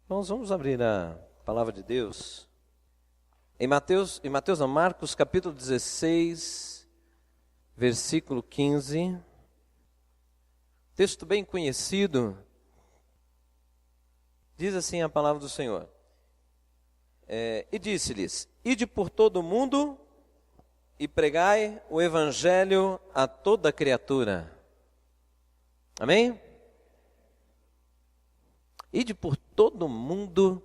Vamos abrir a palavra de Deus em Marcos capítulo 16, versículo 15. Texto bem conhecido. Diz assim a palavra do Senhor. E disse-lhes: Ide por todo o mundo e pregai o evangelho a toda criatura. Amém? Ide por todo o mundo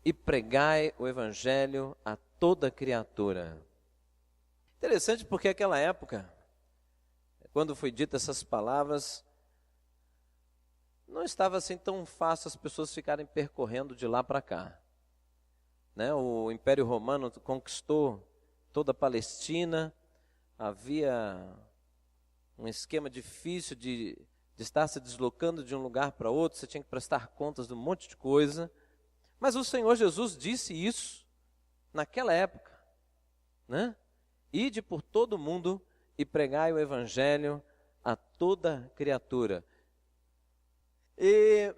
e pregai o evangelho a toda criatura. Interessante porque naquela época, quando foi dita essas palavras, não estava assim tão fácil as pessoas ficarem percorrendo de lá para cá. O Império Romano conquistou toda a Palestina, havia um esquema difícil de estar se deslocando de um lugar para outro, você tinha que prestar contas de um monte de coisa. Mas o Senhor Jesus disse isso naquela época, Ide por todo mundo e pregai o evangelho a toda criatura. E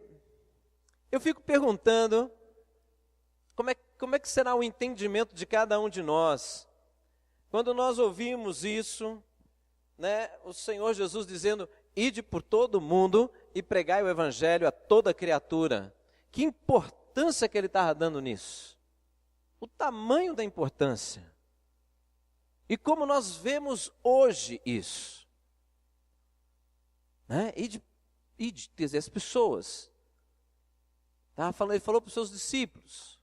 eu fico perguntando, como é que será o entendimento de cada um de nós, quando nós ouvimos isso, o Senhor Jesus dizendo: Ide por todo mundo e pregai o evangelho a toda criatura. Que importância que ele estava dando nisso? O tamanho da importância. E como nós vemos hoje isso. Ide, quer dizer, as pessoas. Ele falou para os seus discípulos: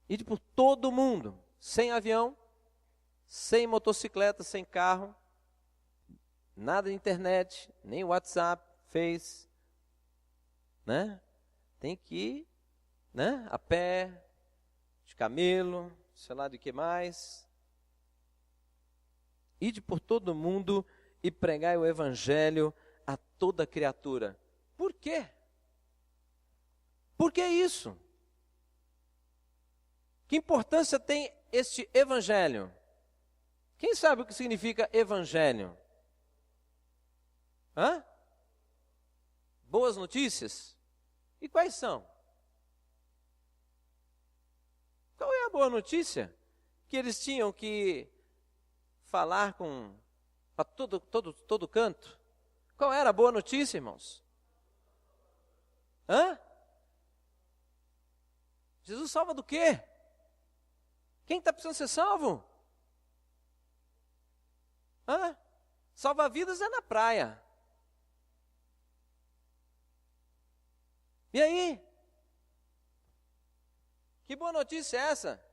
Ide por todo mundo, sem avião, sem motocicleta, sem carro, nada de internet, nem WhatsApp, Face, Tem que ir, a pé, de camelo, sei lá de que mais. Ide por todo mundo e pregai o evangelho a toda criatura. Por quê? Por que isso? Que importância tem este evangelho? Quem sabe o que significa evangelho? Boas notícias? E quais são? Qual é a boa notícia? Que eles tinham que falar para todo canto? Qual era a boa notícia, irmãos? Jesus salva do quê? Quem está precisando ser salvo? Salva vidas é na praia. E aí? Que boa notícia é essa?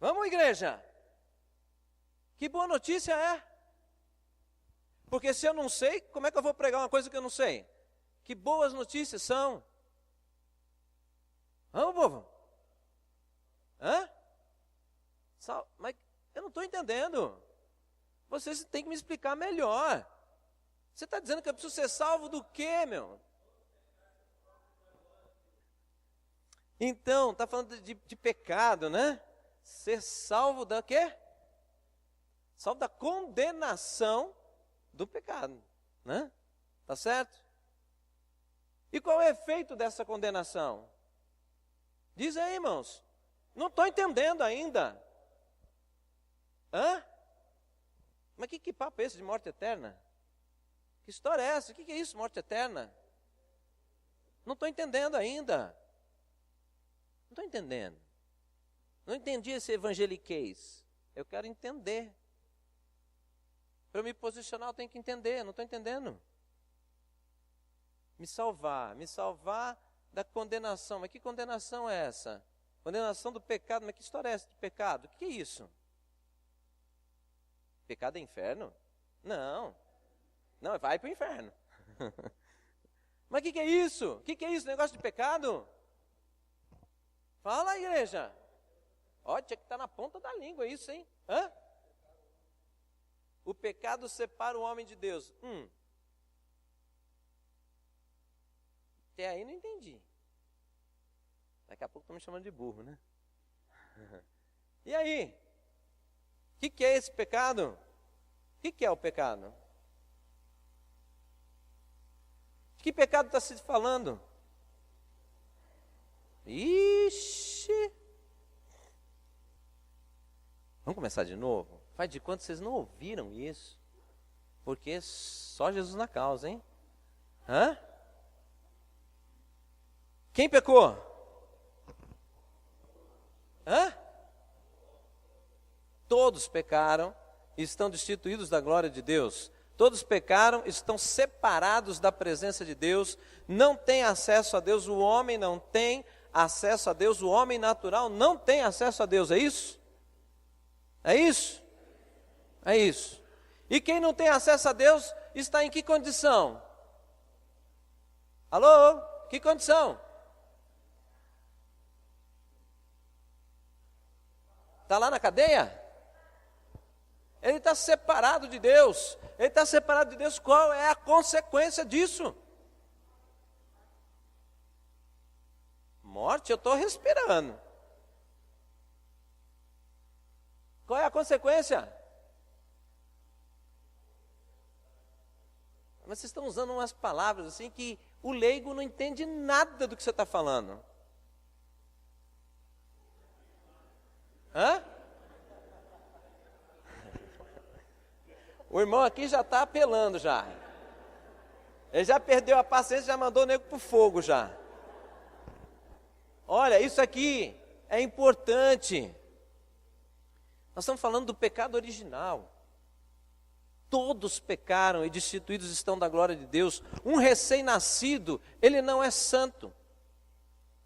Vamos, igreja? Que boa notícia é? Porque se eu não sei, como é que eu vou pregar uma coisa que eu não sei? Que boas notícias são? Vamos, povo? Mas eu não estou entendendo. Vocês têm que me explicar melhor. Você está dizendo que eu preciso ser salvo do quê, meu? Então, está falando de pecado, Ser salvo da quê? Salvo da condenação do pecado, Tá certo? E qual é o efeito dessa condenação? Diz aí, irmãos. Não estou entendendo ainda. Mas que papo é esse de morte eterna? Que história é essa? O que é isso, morte eterna? Não estou entendendo ainda. Não estou entendendo. Não entendi esse evangeliquez. Eu quero entender. Para eu me posicionar, eu tenho que entender. Não estou entendendo. Me salvar da condenação. Mas que condenação é essa? Condenação do pecado. Mas que história é essa de pecado? O que é isso? Pecado é inferno? Não, vai para o inferno. Mas o que é isso? O que é isso, negócio de pecado? Fala, igreja. Tinha que estar na ponta da língua isso, hein? O pecado separa o homem de Deus. Até aí não entendi. Daqui a pouco estão me chamando de burro, E aí? O que é esse pecado? O que é o pecado? De que pecado está se falando? Ixi! Vamos começar de novo? Faz de conta que vocês não ouviram isso. Porque só Jesus na causa, hein? Hã? Quem pecou? Hã? Todos pecaram e estão destituídos da glória de Deus. Todos pecaram, estão separados da presença de Deus, não têm acesso a Deus, o homem não tem acesso a Deus, o homem natural não tem acesso a Deus, é isso? É isso? É isso. E quem não tem acesso a Deus está em que condição? Alô? Que condição? Está lá na cadeia? Ele está separado de Deus. Ele está separado de Deus. Qual é a consequência disso? Morte, eu estou respirando. Qual é a consequência? Mas vocês estão usando umas palavras assim que o leigo não entende nada do que você está falando. Hã? O irmão aqui já está apelando já. Ele já perdeu a paciência, já mandou o nego para o fogo já. Olha, isso aqui é importante. Nós estamos falando do pecado original. Todos pecaram e destituídos estão da glória de Deus. Um recém-nascido, ele não é santo.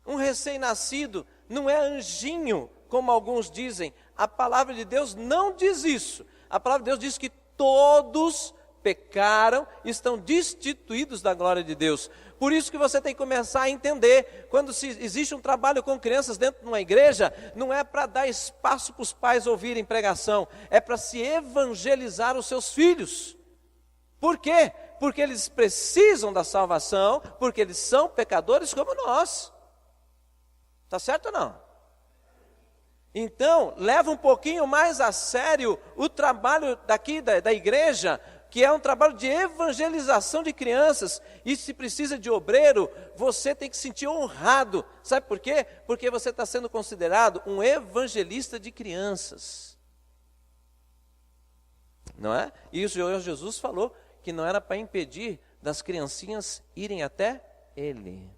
Um recém-nascido não é anjinho, como alguns dizem. A palavra de Deus não diz isso. A palavra de Deus diz que todos pecaram e estão destituídos da glória de Deus. Por isso que você tem que começar a entender, quando existe um trabalho com crianças dentro de uma igreja, não é para dar espaço para os pais ouvirem pregação, é para se evangelizar os seus filhos. Por quê? Porque eles precisam da salvação, porque eles são pecadores como nós. Está certo ou não? Então, leva um pouquinho mais a sério o trabalho daqui da igreja, que é um trabalho de evangelização de crianças. E se precisa de obreiro, você tem que se sentir honrado. Sabe por quê? Porque você está sendo considerado um evangelista de crianças. Não é? E o Senhor Jesus falou que não era para impedir das criancinhas irem até Ele.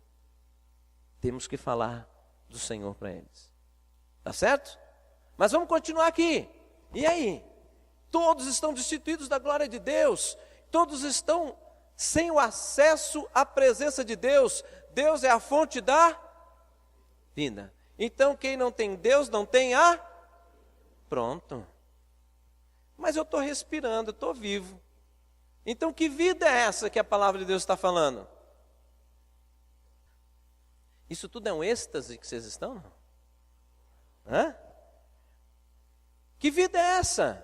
Temos que falar do Senhor para eles. Tá certo? Mas vamos continuar aqui. E aí? Todos estão destituídos da glória de Deus. Todos estão sem o acesso à presença de Deus. Deus é a fonte da vida. Então quem não tem Deus não tem a... Pronto. Mas eu estou respirando, eu estou vivo. Então que vida é essa que a palavra de Deus está falando? Isso tudo é um êxtase que vocês estão? Não? Hã? Que vida é essa?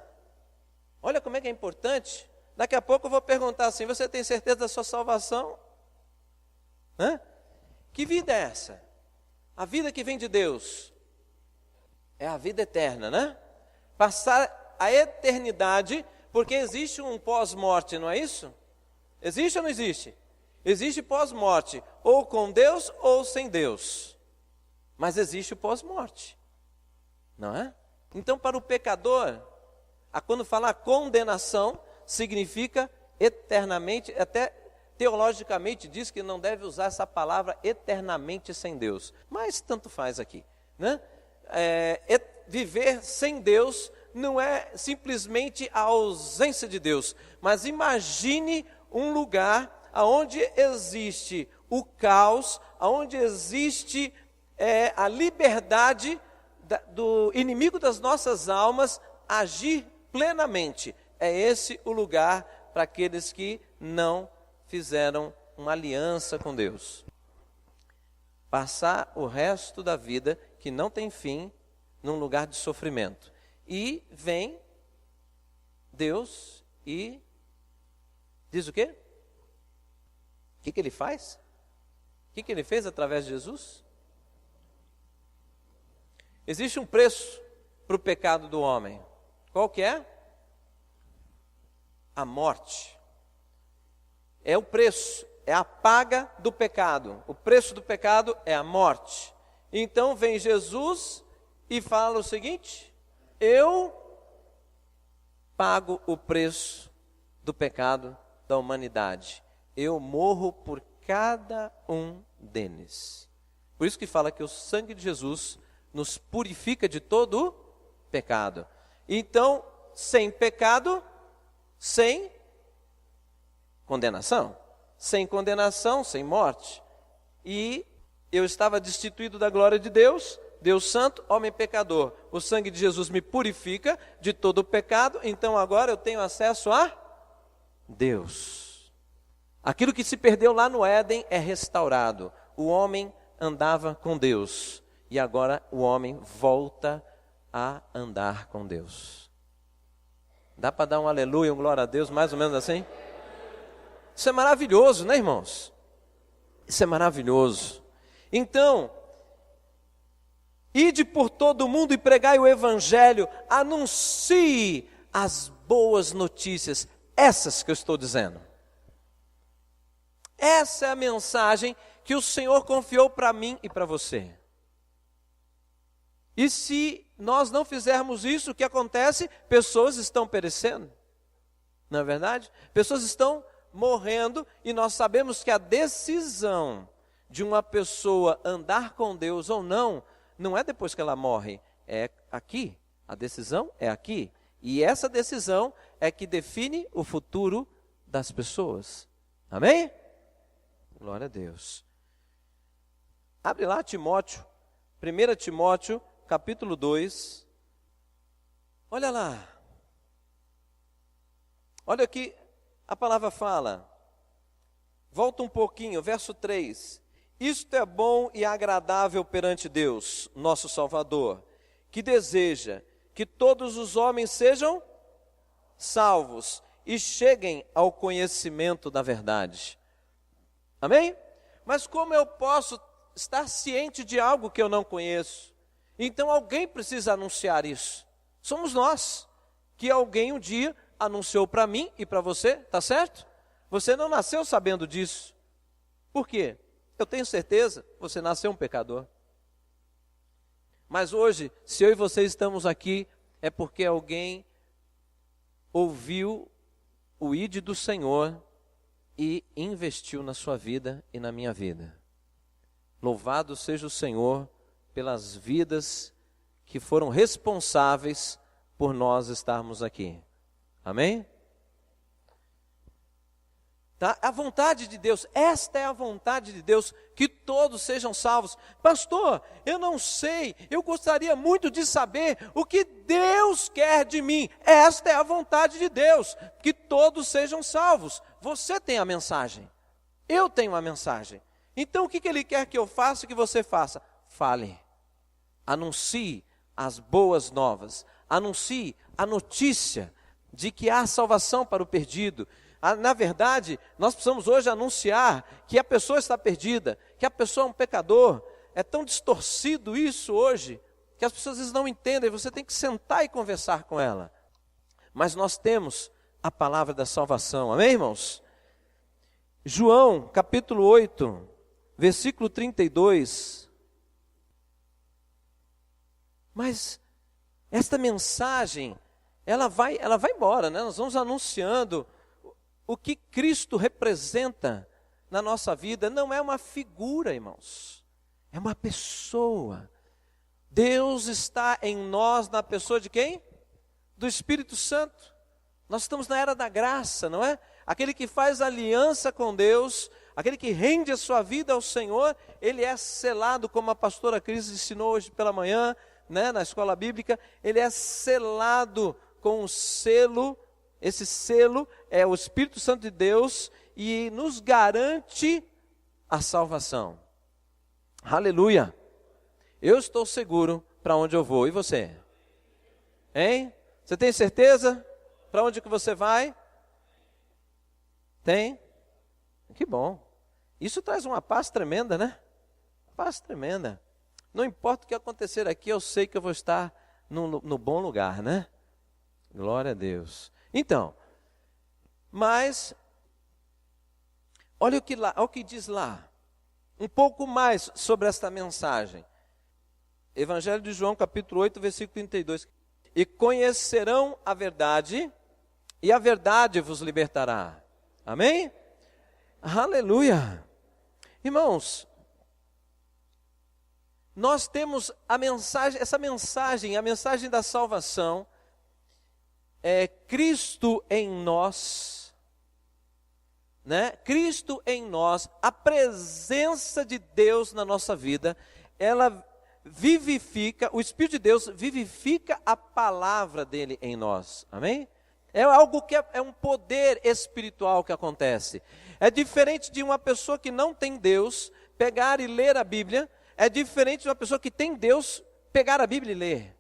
Olha como é que é importante. Daqui a pouco eu vou perguntar assim, você tem certeza da sua salvação? Hã? Que vida é essa? A vida que vem de Deus. É a vida eterna, né? Passar a eternidade, porque existe um pós-morte, não é isso? Existe ou não existe? Existe pós-morte, ou com Deus ou sem Deus. Mas existe o pós-morte. Não é? Então, para o pecador, quando falar condenação, significa eternamente, até teologicamente diz que não deve usar essa palavra eternamente sem Deus. Mas tanto faz aqui. Né? Viver sem Deus não é simplesmente a ausência de Deus, mas imagine um lugar onde existe o caos, onde existe a liberdade do inimigo das nossas almas agir plenamente. É esse o lugar para aqueles que não fizeram uma aliança com Deus. Passar o resto da vida, que não tem fim, num lugar de sofrimento. E vem Deus e diz o quê? O que ele faz? O que ele fez através de Jesus? Existe um preço para o pecado do homem. Qual que é? A morte. É o preço, é a paga do pecado. O preço do pecado é a morte. Então vem Jesus e fala o seguinte: eu pago o preço do pecado da humanidade. Eu morro por cada um deles. Por isso que fala que o sangue de Jesus nos purifica de todo o pecado. Então, sem pecado, sem condenação. Sem condenação, sem morte. E eu estava destituído da glória de Deus, Deus santo, homem pecador. O sangue de Jesus me purifica de todo o pecado, então agora eu tenho acesso a Deus. Aquilo que se perdeu lá no Éden é restaurado. O homem andava com Deus e agora o homem volta a andar com Deus. Dá para dar um aleluia, um glória a Deus, mais ou menos assim? Isso é maravilhoso, né, irmãos? Isso é maravilhoso. Então, ide por todo o mundo e pregai o evangelho, anuncie as boas notícias, essas que eu estou dizendo. Essa é a mensagem que o Senhor confiou para mim e para você. E se nós não fizermos isso, o que acontece? Pessoas estão perecendo, não é verdade? Pessoas estão morrendo e nós sabemos que a decisão de uma pessoa andar com Deus ou não, não é depois que ela morre, é aqui. A decisão é aqui. E essa decisão é que define o futuro das pessoas. Amém? Glória a Deus. Abre lá Timóteo, 1 Timóteo, capítulo 2. Olha lá. Olha o que a palavra fala. Volta um pouquinho, verso 3. Isto é bom e agradável perante Deus, nosso Salvador, que deseja que todos os homens sejam salvos e cheguem ao conhecimento da verdade. Amém? Mas como eu posso estar ciente de algo que eu não conheço? Então alguém precisa anunciar isso. Somos nós, que alguém um dia anunciou para mim e para você, tá certo? Você não nasceu sabendo disso. Por quê? Eu tenho certeza, você nasceu um pecador. Mas hoje, se eu e você estamos aqui, é porque alguém ouviu o ide do Senhor e investiu na sua vida e na minha vida. Louvado seja o Senhor pelas vidas que foram responsáveis por nós estarmos aqui. Amém? Tá? A vontade de Deus, esta é a vontade de Deus, que todos sejam salvos. Pastor, eu não sei, eu gostaria muito de saber o que Deus quer de mim. Esta é a vontade de Deus, que todos sejam salvos. Você tem a mensagem, eu tenho a mensagem. Então o que Ele quer que eu faça, que você faça? Fale, anuncie as boas novas, anuncie a notícia de que há salvação para o perdido. Na verdade, nós precisamos hoje anunciar que a pessoa está perdida, que a pessoa é um pecador. É tão distorcido isso hoje, que as pessoas às vezes não entendem, você tem que sentar e conversar com ela. Mas nós temos a palavra da salvação, amém, irmãos? João, capítulo 8, versículo 32. Mas esta mensagem, ela vai embora, né? Nós vamos anunciando o que Cristo representa na nossa vida. Não é uma figura, irmãos, é uma pessoa. Deus está em nós, na pessoa de quem? Do Espírito Santo. Nós estamos na era da graça, não é? Aquele que faz aliança com Deus, aquele que rende a sua vida ao Senhor, ele é selado, como a pastora Cris ensinou hoje pela manhã, né, na escola bíblica. Ele é selado com um selo. Esse selo é o Espírito Santo de Deus e nos garante a salvação. Aleluia! Eu estou seguro para onde eu vou. E você? Hein? Você tem certeza para onde que você vai? Tem? Que bom. Isso traz uma paz tremenda, né? Paz tremenda. Não importa o que acontecer aqui, eu sei que eu vou estar no bom lugar, né? Glória a Deus. Então, mas, olha o que diz lá, um pouco mais sobre esta mensagem. Evangelho de João, capítulo 8, versículo 32. E conhecerão a verdade, e a verdade vos libertará. Amém? Aleluia! Irmãos, nós temos a mensagem, a mensagem da salvação, é Cristo em nós, né? Cristo em nós, a presença de Deus na nossa vida, ela vivifica, o Espírito de Deus vivifica a palavra dele em nós, amém? É algo que é um poder espiritual que acontece. É diferente de uma pessoa que não tem Deus pegar e ler a Bíblia, é diferente de uma pessoa que tem Deus pegar a Bíblia e ler.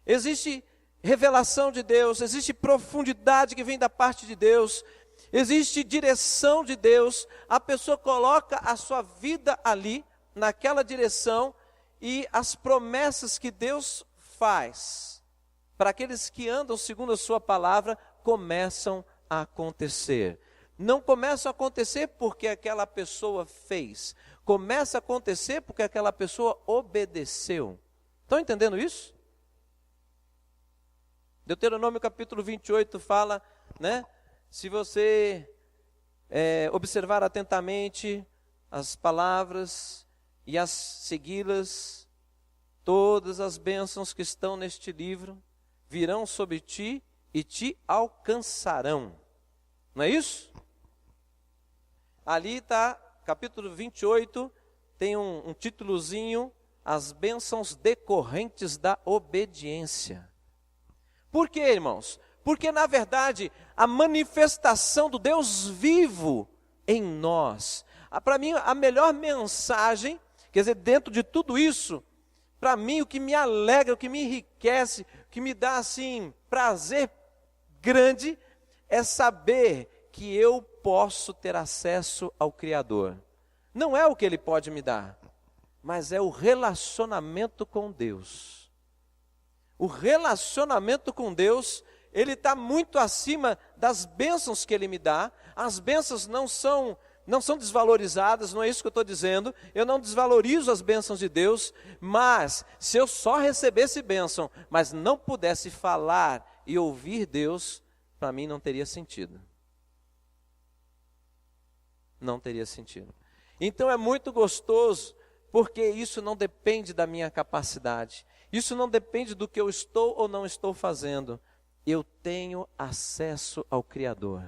Existe revelação de Deus, existe profundidade que vem da parte de Deus, existe direção de Deus, a pessoa coloca a sua vida ali, naquela direção, e as promessas que Deus faz para aqueles que andam segundo a sua palavra começam a acontecer. Não começam a acontecer porque aquela pessoa fez, começa a acontecer porque aquela pessoa obedeceu. Estão entendendo isso? Deuteronômio capítulo 28 fala, né? Se você observar atentamente as palavras e as segui-las, todas as bênçãos que estão neste livro virão sobre ti e te alcançarão. Não é isso? Ali está, capítulo 28, tem um títulozinho, as bênçãos decorrentes da obediência. Por quê, irmãos? Porque, na verdade, a manifestação do Deus vivo em nós. Para mim, a melhor mensagem, quer dizer, dentro de tudo isso, para mim, o que me alegra, o que me enriquece, o que me dá, assim, prazer grande, é saber que eu posso ter acesso ao Criador. Não é o que Ele pode me dar, mas é o relacionamento com Deus. O relacionamento com Deus, ele está muito acima das bênçãos que Ele me dá. As bênçãos não são desvalorizadas, não é isso que eu estou dizendo. Eu não desvalorizo as bênçãos de Deus, mas se eu só recebesse bênção, mas não pudesse falar e ouvir Deus, para mim não teria sentido. Não teria sentido. Então é muito gostoso, porque isso não depende da minha capacidade. Isso não depende do que eu estou ou não estou fazendo. Eu tenho acesso ao Criador.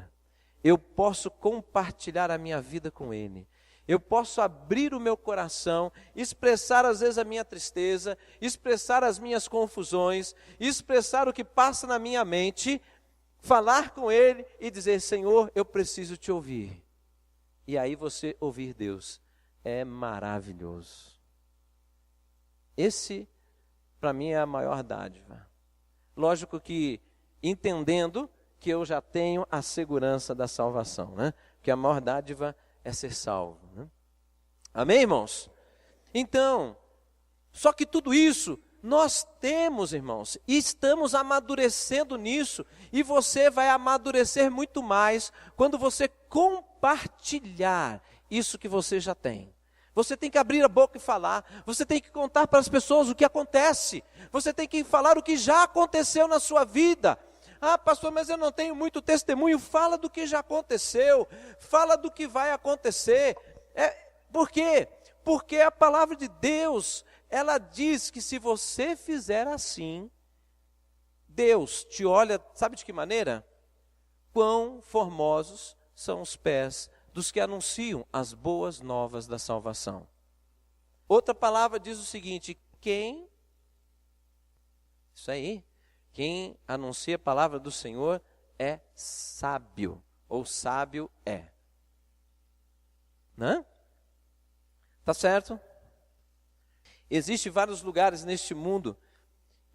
Eu posso compartilhar a minha vida com Ele. Eu posso abrir o meu coração, expressar às vezes a minha tristeza, expressar as minhas confusões, expressar o que passa na minha mente, falar com Ele e dizer: Senhor, eu preciso te ouvir. E aí você ouvir Deus é maravilhoso. Esse, para mim, é a maior dádiva. Lógico que entendendo que eu já tenho a segurança da salvação, né? Porque a maior dádiva é ser salvo, né? Amém, irmãos? Então, só que tudo isso nós temos, irmãos, e estamos amadurecendo nisso, e você vai amadurecer muito mais quando você compartilhar isso que você já tem. Você tem que abrir a boca e falar, você tem que contar para as pessoas o que acontece, você tem que falar o que já aconteceu na sua vida. Ah, pastor, mas eu não tenho muito testemunho. Fala do que já aconteceu, fala do que vai acontecer. Por quê? Porque a palavra de Deus, ela diz que se você fizer assim, Deus te olha, sabe de que maneira? Quão formosos são os pés dos que anunciam as boas novas da salvação. Outra palavra diz o seguinte: quem anuncia a palavra do Senhor é sábio, ou sábio é. Né? Tá certo? Existem vários lugares neste mundo,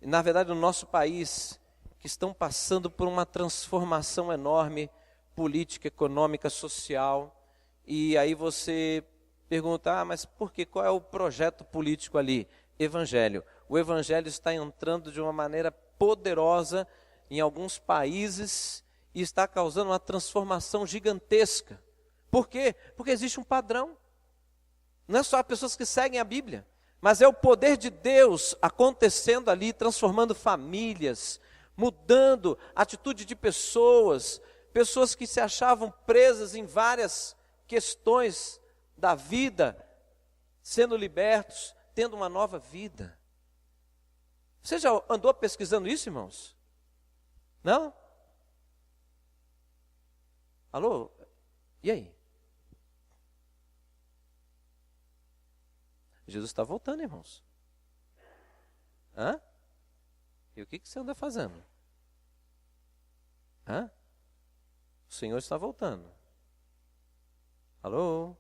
na verdade no nosso país, que estão passando por uma transformação enorme, política, econômica, social. E aí você pergunta: mas por quê? Qual é o projeto político ali? Evangelho. O evangelho está entrando de uma maneira poderosa em alguns países e está causando uma transformação gigantesca. Por quê? Porque existe um padrão. Não é só pessoas que seguem a Bíblia, mas é o poder de Deus acontecendo ali, transformando famílias, mudando a atitude de pessoas que se achavam presas em várias questões da vida, sendo libertos, tendo uma nova vida. Você já andou pesquisando isso, irmãos? Não? Alô? E aí? Jesus está voltando, irmãos. Hã? E o que você anda fazendo? Hã? O Senhor está voltando. Alô?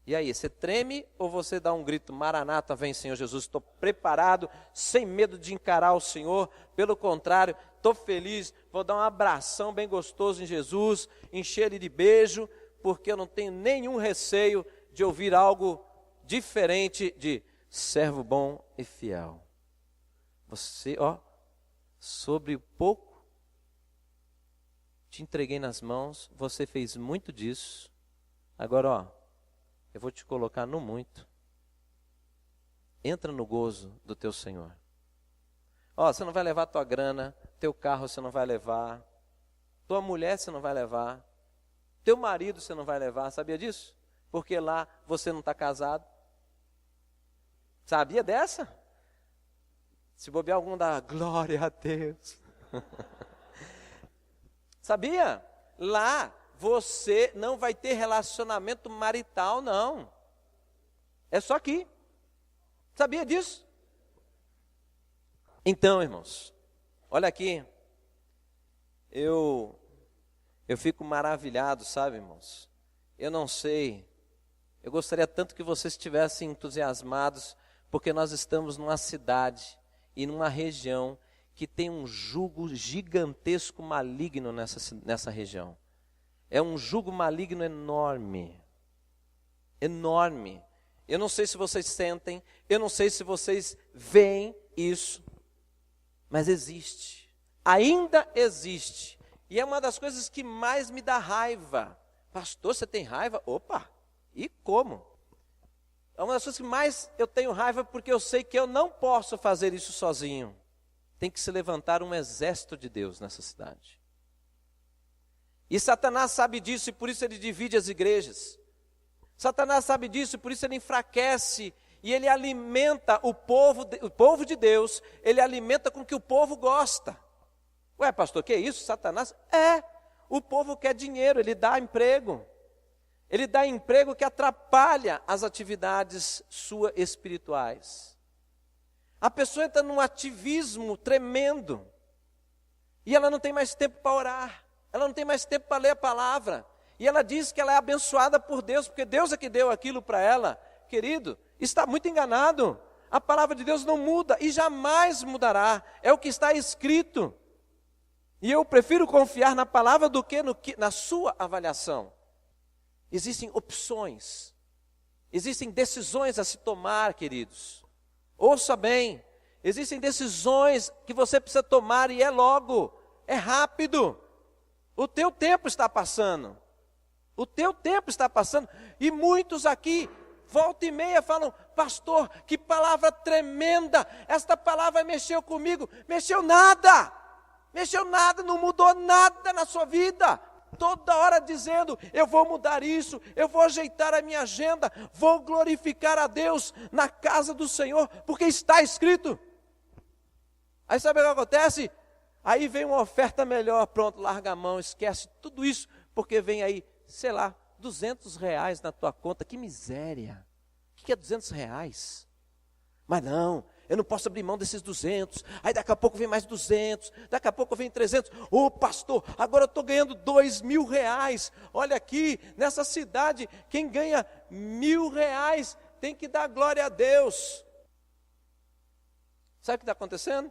E aí, você treme ou você dá um grito, Maranata, vem Senhor Jesus, estou preparado, sem medo de encarar o Senhor, pelo contrário, estou feliz, vou dar um abração bem gostoso em Jesus, encher ele de beijo, porque eu não tenho nenhum receio de ouvir algo diferente de servo bom e fiel. Você, sobre o pouco te entreguei nas mãos, você fez muito disso, agora eu vou te colocar no muito. Entra no gozo do teu Senhor. Você não vai levar tua grana, teu carro você não vai levar, tua mulher você não vai levar, teu marido você não vai levar, sabia disso? Porque lá você não está casado. Sabia dessa? Se bobear algum dá glória a Deus. Sabia? Lá você não vai ter relacionamento marital, não. É só aqui. Sabia disso? Então, irmãos, olha aqui. Eu fico maravilhado, sabe, irmãos? Eu não sei. Eu gostaria tanto que vocês estivessem entusiasmados, porque nós estamos numa cidade e numa região que tem um jugo gigantesco maligno nessa região. É um jugo maligno enorme. Enorme. Eu não sei se vocês sentem, eu não sei se vocês veem isso, mas existe. Ainda existe. E é uma das coisas que mais me dá raiva. Pastor, você tem raiva? Opa! E como? É uma das coisas que mais eu tenho raiva, porque eu sei que eu não posso fazer isso sozinho. Tem que se levantar um exército de Deus nessa cidade. E Satanás sabe disso e por isso ele divide as igrejas. Satanás sabe disso e por isso ele enfraquece e ele alimenta o povo de Deus, ele alimenta com o que o povo gosta. Ué, pastor, que é isso? Satanás? O povo quer dinheiro, ele dá emprego. Ele dá emprego que atrapalha as atividades suas espirituais. A pessoa entra num ativismo tremendo. E ela não tem mais tempo para orar. Ela não tem mais tempo para ler a palavra. E ela diz que ela é abençoada por Deus, porque Deus é que deu aquilo para ela. Querido, está muito enganado. A palavra de Deus não muda e jamais mudará. É o que está escrito. E eu prefiro confiar na palavra do que na sua avaliação. Existem opções, existem decisões a se tomar, queridos. Ouça bem, existem decisões que você precisa tomar e é logo, é rápido. O teu tempo está passando. O teu tempo está passando. E muitos aqui, volta e meia, falam, pastor, que palavra tremenda. Esta palavra mexeu comigo. Mexeu nada, não mudou nada na sua vida. Toda hora dizendo, eu vou mudar isso, eu vou ajeitar a minha agenda, vou glorificar a Deus na casa do Senhor, porque está escrito. Aí sabe o que acontece? Aí vem uma oferta melhor, pronto, larga a mão, esquece tudo isso, porque vem aí, sei lá, R$200 na tua conta, que miséria. O que é R$200? Mas não, eu não posso abrir mão desses 200, aí daqui a pouco vem mais 200, daqui a pouco vem 300, pastor, agora eu estou ganhando R$2.000, olha aqui, nessa cidade, quem ganha R$1.000 tem que dar glória a Deus. Sabe o que está acontecendo?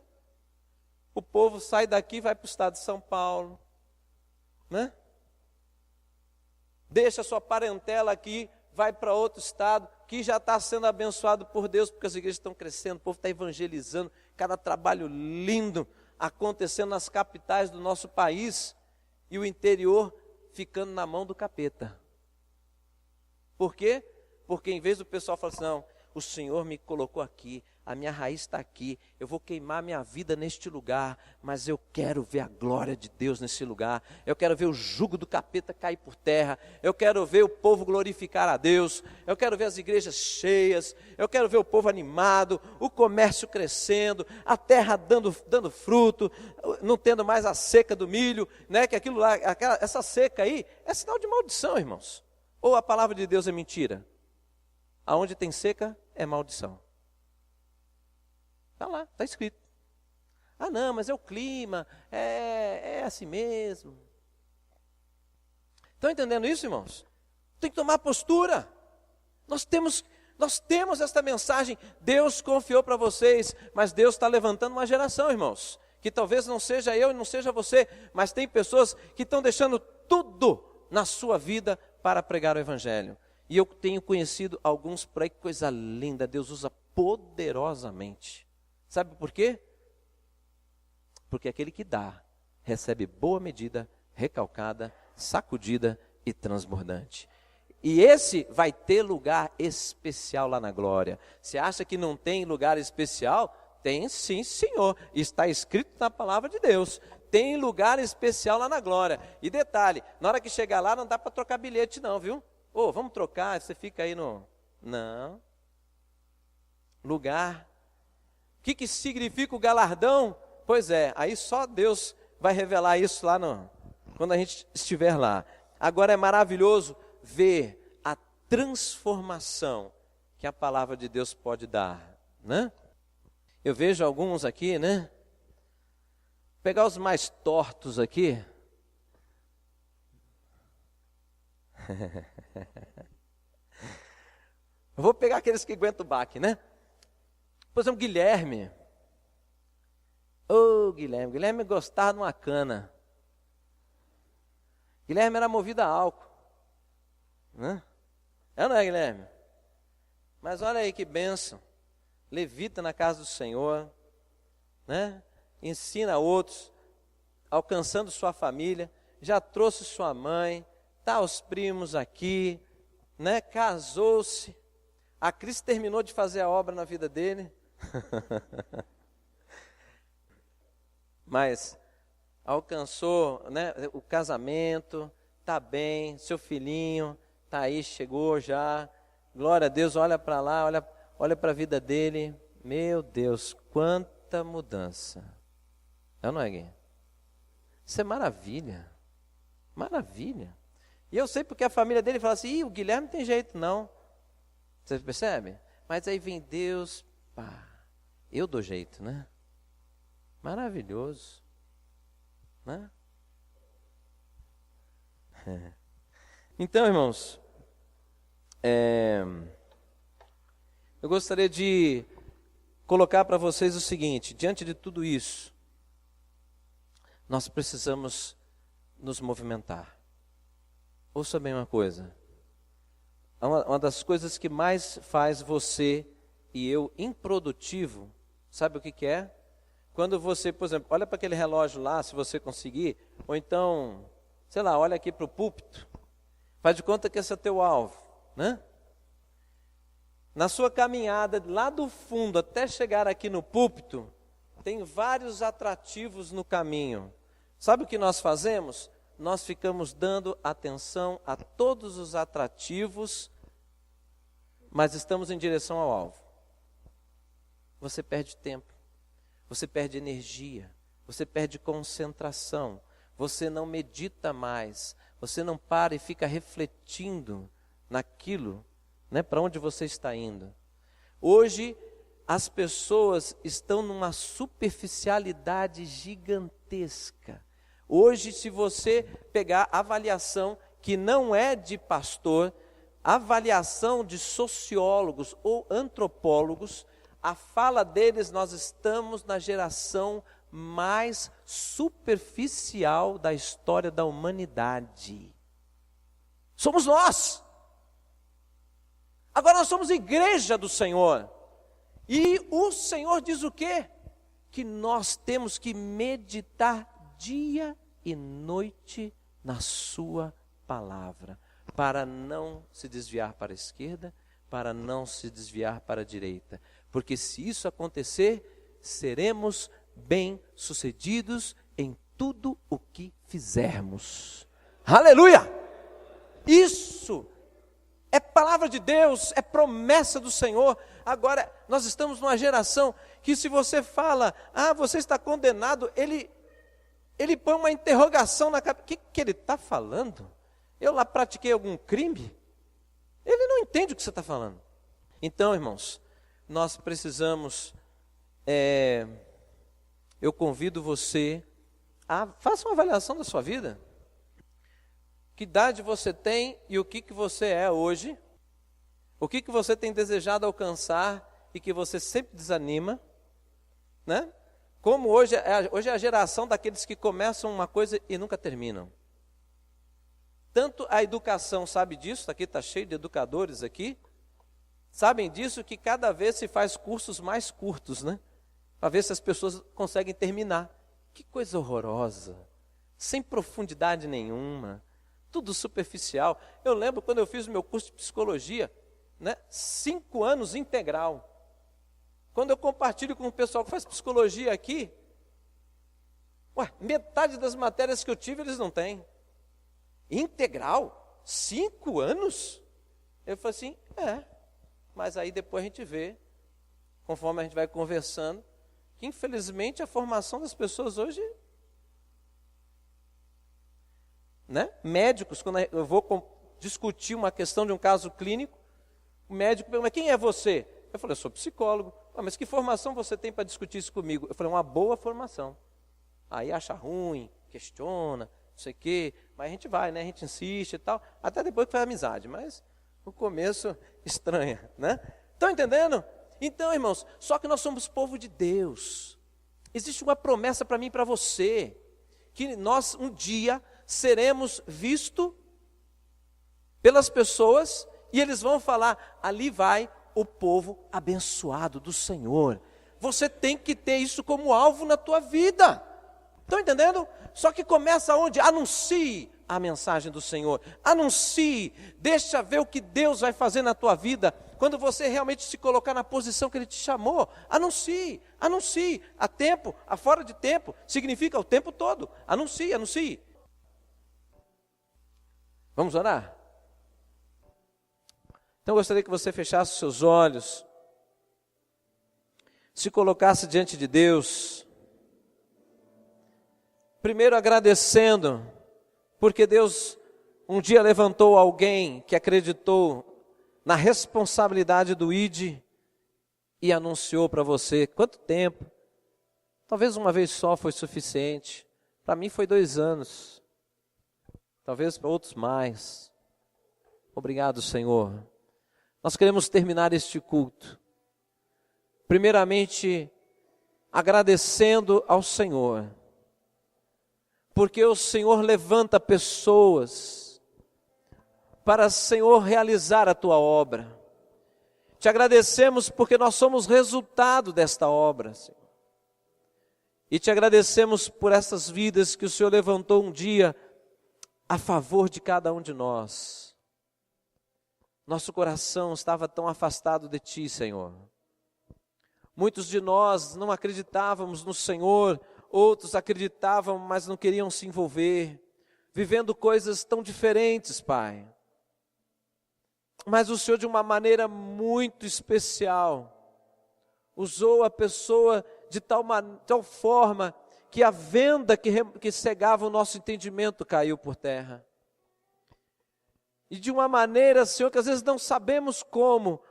O povo sai daqui e vai para o estado de São Paulo, né? Deixa a sua parentela aqui, vai para outro estado, que já está sendo abençoado por Deus, porque as igrejas estão crescendo, o povo está evangelizando, cada trabalho lindo acontecendo nas capitais do nosso país, e o interior ficando na mão do capeta. Por quê? Porque em vez do pessoal falar assim, não, o Senhor me colocou aqui, a minha raiz está aqui, eu vou queimar minha vida neste lugar, mas eu quero ver a glória de Deus nesse lugar, eu quero ver o jugo do capeta cair por terra, eu quero ver o povo glorificar a Deus, eu quero ver as igrejas cheias, eu quero ver o povo animado, o comércio crescendo, a terra dando fruto, não tendo mais a seca do milho, né? Que aquilo lá, essa seca aí é sinal de maldição, irmãos. Ou a palavra de Deus é mentira? Aonde tem seca é maldição. Está lá, está escrito. Ah não, mas é o clima, é assim mesmo. Estão entendendo isso, irmãos? Tem que tomar postura. Nós temos esta mensagem, Deus confiou para vocês, mas Deus está levantando uma geração, irmãos, que talvez não seja eu e não seja você, mas tem pessoas que estão deixando tudo na sua vida para pregar o Evangelho. E eu tenho conhecido alguns por aí, que coisa linda, Deus usa poderosamente. Sabe por quê? Porque aquele que dá, recebe boa medida, recalcada, sacudida e transbordante. E esse vai ter lugar especial lá na glória. Você acha que não tem lugar especial? Tem sim, Senhor. Está escrito na palavra de Deus. Tem lugar especial lá na glória. E detalhe, na hora que chegar lá não dá para trocar bilhete não, viu? Vamos trocar, você fica aí no... Não. Lugar. O que significa o galardão? Pois é, aí só Deus vai revelar isso lá quando a gente estiver lá. Agora é maravilhoso ver a transformação que a palavra de Deus pode dar, né? Eu vejo alguns aqui, né? Pegar os mais tortos aqui. Eu vou pegar aqueles que aguentam o baque, né? Por exemplo, Guilherme. Guilherme gostava de uma cana. Guilherme era movido a álcool, né? É ou não é, Guilherme? Mas olha aí que bênção. Levita na casa do Senhor, né? Ensina outros, alcançando sua família, já trouxe sua mãe, tá os primos aqui, né? Casou-se. A Cris terminou de fazer a obra na vida dele. Mas alcançou, né, o casamento, tá bem, seu filhinho tá aí, chegou já. Glória a Deus, olha para lá, olha para a vida dele. Meu Deus, quanta mudança. Não é, Gui? Isso é maravilha. Maravilha. E eu sei porque a família dele fala assim, o Guilherme não tem jeito não. Você percebe? Mas aí vem Deus, pá, eu dou jeito, né? Maravilhoso, né? Então, irmãos, eu gostaria de colocar para vocês o seguinte, diante de tudo isso, nós precisamos nos movimentar. Ouça bem uma coisa, uma das coisas que mais faz você e eu improdutivo, sabe o que é? Quando você, por exemplo, olha para aquele relógio lá, se você conseguir, ou então, sei lá, olha aqui para o púlpito, faz de conta que esse é teu alvo, né? Na sua caminhada, lá do fundo até chegar aqui no púlpito, tem vários atrativos no caminho. Sabe o que nós fazemos? Nós ficamos dando atenção a todos os atrativos, mas estamos em direção ao alvo. Você perde tempo. Você perde energia, você perde concentração, você não medita mais, você não para e fica refletindo naquilo, né, para onde você está indo. Hoje, as pessoas estão numa superficialidade gigantesca. Hoje, se você pegar avaliação que não é de pastor, avaliação de sociólogos ou antropólogos, a fala deles, nós estamos na geração mais superficial da história da humanidade. Somos nós. Agora nós somos igreja do Senhor. E o Senhor diz o quê? Que nós temos que meditar dia e noite na sua palavra, para não se desviar para a esquerda, para não se desviar para a direita. Porque se isso acontecer, seremos bem-sucedidos em tudo o que fizermos. Aleluia! Isso é palavra de Deus, é promessa do Senhor. Agora, nós estamos numa geração que se você fala, você está condenado, ele põe uma interrogação na cabeça. O que ele está falando? Eu lá pratiquei algum crime? Ele não entende o que você está falando. Então, irmãos, nós precisamos, eu convido você a faça uma avaliação da sua vida. Que idade você tem e o que você é hoje? O que você tem desejado alcançar e que você sempre desanima? Né? Como hoje é a geração daqueles que começam uma coisa e nunca terminam. Tanto a educação sabe disso, aqui está cheio de educadores aqui, sabem disso que cada vez se faz cursos mais curtos, né? Para ver se as pessoas conseguem terminar. Que coisa horrorosa, sem profundidade nenhuma, tudo superficial. Eu lembro quando eu fiz o meu curso de psicologia, né? 5 anos integral. Quando eu compartilho com o pessoal que faz psicologia aqui, metade das matérias que eu tive eles não têm. Integral? 5 anos? Eu falei assim, mas aí depois a gente vê, conforme a gente vai conversando, que infelizmente a formação das pessoas hoje, né? Médicos, quando eu vou discutir uma questão de um caso clínico, o médico pergunta, mas quem é você? Eu falei, eu sou psicólogo. Mas que formação você tem para discutir isso comigo? Eu falei, uma boa formação. Aí acha ruim, questiona, não sei o quê, mas a gente vai, né? A gente insiste e tal, até depois que faz amizade, mas no começo estranha, né? Estão entendendo? Então, irmãos, só que nós somos povo de Deus. Existe uma promessa para mim e para você, que nós um dia seremos vistos pelas pessoas e eles vão falar, ali vai o povo abençoado do Senhor. Você tem que ter isso como alvo na tua vida. Estão entendendo? Só que começa onde? Anuncie a mensagem do Senhor. Anuncie, deixa ver o que Deus vai fazer na tua vida. Quando você realmente se colocar na posição que Ele te chamou, anuncie. A tempo, a fora de tempo, significa o tempo todo. Anuncie. Vamos orar? Então eu gostaria que você fechasse os seus olhos, se colocasse diante de Deus, primeiro agradecendo, porque Deus um dia levantou alguém que acreditou na responsabilidade do ID e anunciou para você. Quanto tempo? Talvez uma vez só foi suficiente, para mim foi 2 anos, talvez para outros mais. Obrigado, Senhor. Nós queremos terminar este culto, primeiramente, agradecendo ao Senhor, porque o Senhor levanta pessoas para, Senhor, realizar a Tua obra. Te agradecemos porque nós somos resultado desta obra, Senhor. E te agradecemos por essas vidas que o Senhor levantou um dia a favor de cada um de nós. Nosso coração estava tão afastado de Ti, Senhor. Muitos de nós não acreditávamos no Senhor, outros acreditavam, mas não queriam se envolver, vivendo coisas tão diferentes, Pai. Mas o Senhor, de uma maneira muito especial, usou a pessoa de tal forma que a venda que cegava o nosso entendimento caiu por terra. E de uma maneira, Senhor, que às vezes não sabemos como,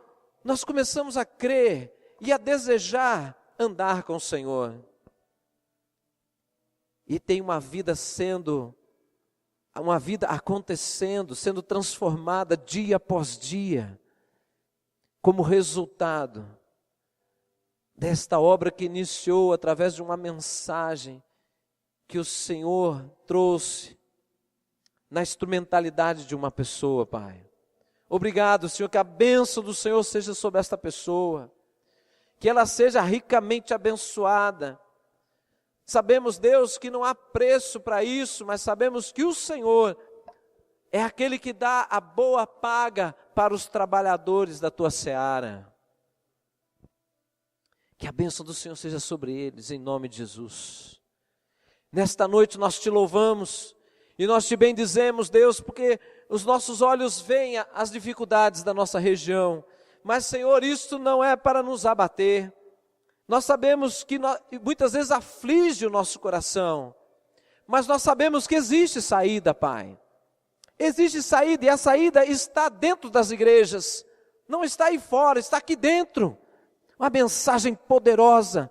nós começamos a crer e a desejar andar com o Senhor. E tem uma vida acontecendo, sendo transformada dia após dia, como resultado desta obra que iniciou através de uma mensagem que o Senhor trouxe na instrumentalidade de uma pessoa, Pai. Obrigado, Senhor, que a bênção do Senhor seja sobre esta pessoa, que ela seja ricamente abençoada. Sabemos, Deus, que não há preço para isso, mas sabemos que o Senhor é aquele que dá a boa paga para os trabalhadores da tua seara. Que a bênção do Senhor seja sobre eles, em nome de Jesus. Nesta noite nós te louvamos e nós te bendizemos, Deus, porque os nossos olhos veem as dificuldades da nossa região. Mas, Senhor, isso não é para nos abater. Nós sabemos que muitas vezes aflige o nosso coração, mas nós sabemos que existe saída, Pai. Existe saída, e a saída está dentro das igrejas, não está aí fora, está aqui dentro. Uma mensagem poderosa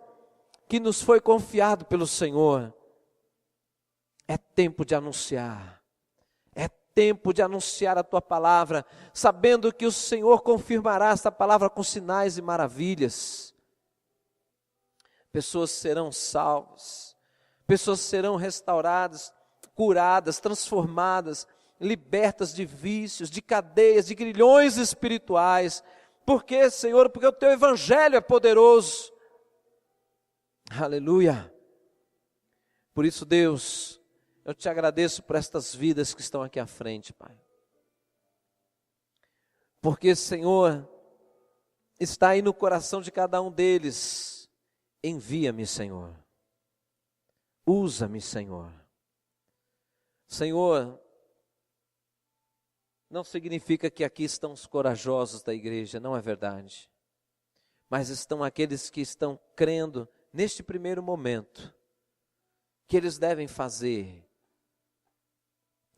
que nos foi confiado pelo Senhor. É tempo de anunciar, é tempo de anunciar a tua palavra, sabendo que o Senhor confirmará esta palavra com sinais e maravilhas. Pessoas serão salvas, pessoas serão restauradas, curadas, transformadas, libertas de vícios, de cadeias, de grilhões espirituais. Por quê, Senhor? Porque o teu evangelho é poderoso. Aleluia. Por isso, Deus, eu te agradeço por estas vidas que estão aqui à frente, Pai. Porque, Senhor, está aí no coração de cada um deles. Envia-me, Senhor. Usa-me, Senhor. Senhor, não significa que aqui estão os corajosos da igreja, não é verdade. Mas estão aqueles que estão crendo neste primeiro momento, que eles devem fazer.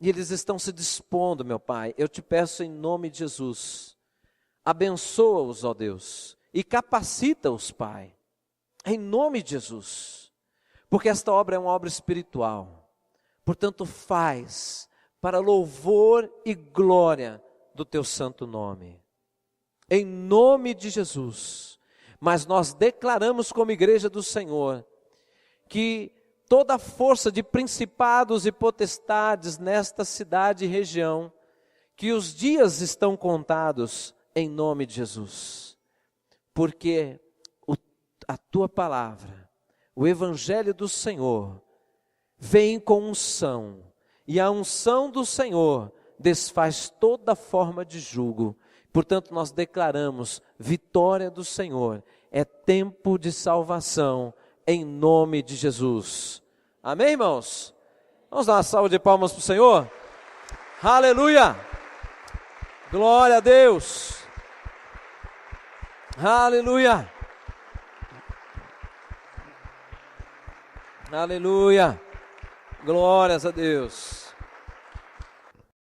E eles estão se dispondo, meu Pai. Eu te peço em nome de Jesus, abençoa-os, ó Deus, e capacita-os, Pai, em nome de Jesus. Porque esta obra é uma obra espiritual. Portanto, faz para louvor e glória do teu santo nome. Em nome de Jesus. Mas nós declaramos como igreja do Senhor, que toda a força de principados e potestades nesta cidade e região, que os dias estão contados em nome de Jesus. Porque a tua palavra, o evangelho do Senhor, vem com unção. E a unção do Senhor desfaz toda forma de jugo. Portanto, nós declaramos vitória do Senhor. É tempo de salvação em nome de Jesus. Amém, irmãos? Vamos dar uma salva de palmas para o Senhor? Aleluia! Glória a Deus! Aleluia! Aleluia! Glórias a Deus.